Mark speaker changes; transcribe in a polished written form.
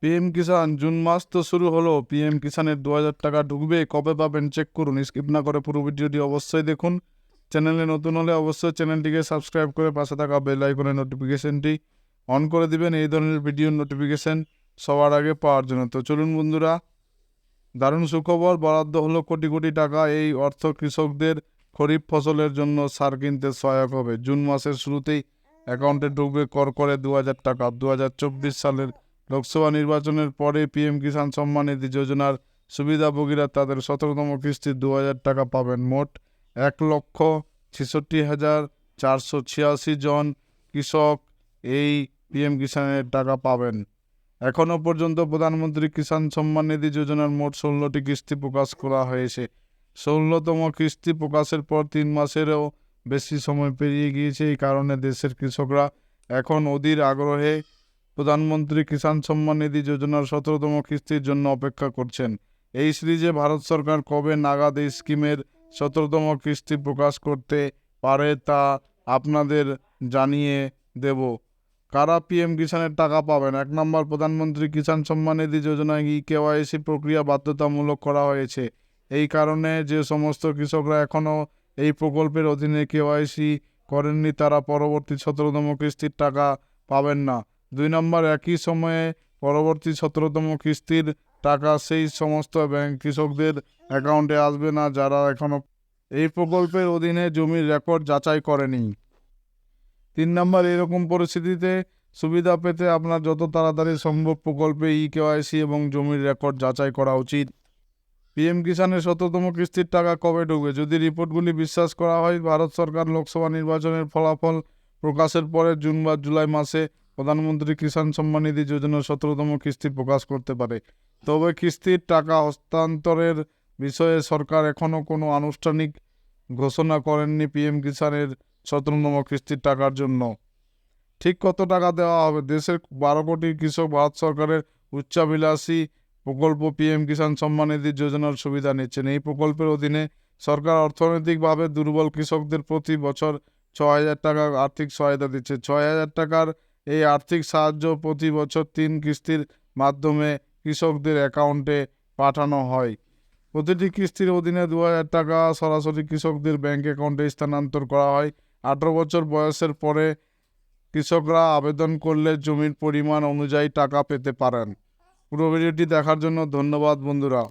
Speaker 1: PM কিষাণ June মাস তো শুরু হলো। পিএম কিষাণের 2000 টাকা ঢুকবে, কবে পাবেন চেক করুন। স্কিপ না করে পুরো ভিডিওটি অবশ্যই দেখুন। চ্যানেলে নতুন হলে অবশ্যই চ্যানেলটিকে সাবস্ক্রাইব করে পাশে থাকা বেল আইকনের নোটিফিকেশনটি অন করে দিবেন এই ধরনের ভিডিওর নোটিফিকেশন সবার আগে পাওয়ার জন্য। তো চলুন বন্ধুরা, দারুণ সুখবর, বরাদ্দ হলো কোটি কোটি টাকা। এই অর্থ কৃষকদের খরিফ ফসলের জন্য সার কিনতে সহায়ক হবে। জুন মাসের শুরুতেই অ্যাকাউন্টে ঢুকবে করে 2000 টাকা। 2024 সালের লোকসভা নির্বাচনের পরে পিএম কিষাণ সম্মান নিধি যোজনার সুবিধাভোগীরা তাদের 17তম কিস্তি 2000 টাকা পাবেন। মোট 1,66,486 জন কৃষক এই পিএম কিষাণের টাকা পাবেন। এখনও পর্যন্ত প্রধানমন্ত্রী কিষাণ সম্মান নিধি যোজনার মোট 16টি কিস্তি প্রকাশ করা হয়েছে। 16তম কিস্তি প্রকাশের পর 3 মাসেরও বেশি সময় পেরিয়ে গিয়েছে। এই কারণে দেশের কৃষকরা এখন অধীর আগ্রহে প্রধানমন্ত্রী কিষাণ সম্মান নিধি যোজনার 17তম কিস্তির জন্য অপেক্ষা করছেন। এই সিরিজে ভারত সরকার কবে নাগাদ এই স্কিমের 17তম কিস্তি প্রকাশ করতে পারে তা আপনাদের জানিয়ে দেব। কারা পিএম কিষাণের টাকা পাবেন? 1 নম্বর, প্রধানমন্ত্রী কিষাণ সম্মান নিধি যোজনায় কেওয়াইসি প্রক্রিয়া বাধ্যতামূলক করা হয়েছে। এই কারণে যে সমস্ত কৃষকরা এখনও এই প্রকল্পের অধীনে কেওয়াইসি করেননি তারা পরবর্তী 17তম কিস্তির টাকা পাবেন না। 2 নম্বর, একই সময়ে পরবর্তী 17তম কিস্তির টাকা সেই সমস্ত ব্যাংক কৃষকদের অ্যাকাউন্টে আসবে না যারা এখনও এই প্রকল্পের অধীনে জমির রেকর্ড যাচাই করেনি। 3 নম্বর, এরকম পরিস্থিতিতে সুবিধা পেতে আপনার যত তাড়াতাড়ি সম্ভব প্রকল্পে কেওয়াইসি এবং জমির রেকর্ড যাচাই করা উচিত। পিএম কিষাণের 17তম কিস্তির টাকা কবে ঢুকবে? যদি রিপোর্টগুলি বিশ্বাস করা হয়, ভারত সরকার লোকসভা নির্বাচনের ফলাফল প্রকাশের পরে জুন বা জুলাই মাসে প্রধানমন্ত্রী কিষাণ সম্মান নিধি যোজনার 17তম কিস্তি প্রকাশ করতে পারে। তবে কিস্তির টাকা হস্তান্তরের বিষয়ে সরকার এখনও কোনো আনুষ্ঠানিক ঘোষণা করেননি। পিএম কিষাণের 17তম কিস্তির টাকার জন্য ঠিক কত টাকা দেওয়া হবে? দেশের 12 কোটি কৃষক ভারত সরকারের উচ্চাভিলাষী প্রকল্প পিএম কিষাণ সম্মান নিধি যোজনার সুবিধা নিচ্ছেন। এই প্রকল্পের অধীনে সরকার অর্থনৈতিকভাবে দুর্বল কৃষকদের প্রতি বছর 6,000 টাকা আর্থিক সহায়তা দিচ্ছে। 6,000 টাকার এই আর্থিক সাহায্য প্রতি বছর 3 কিস্তির মাধ্যমে কৃষকদের অ্যাকাউন্টে পাঠানো হয়। প্রতিটি কিস্তির অধীনে 2,000 টাকা সরাসরি কৃষকদের ব্যাংক অ্যাকাউন্টে স্থানান্তর করা হয়। 18 বছর বয়সের পরে কৃষকরা আবেদন করলে জমির পরিমাণ অনুযায়ী টাকা পেতে পারেন। পুরো ভিডিওটি দেখার জন্য ধন্যবাদ বন্ধুরা।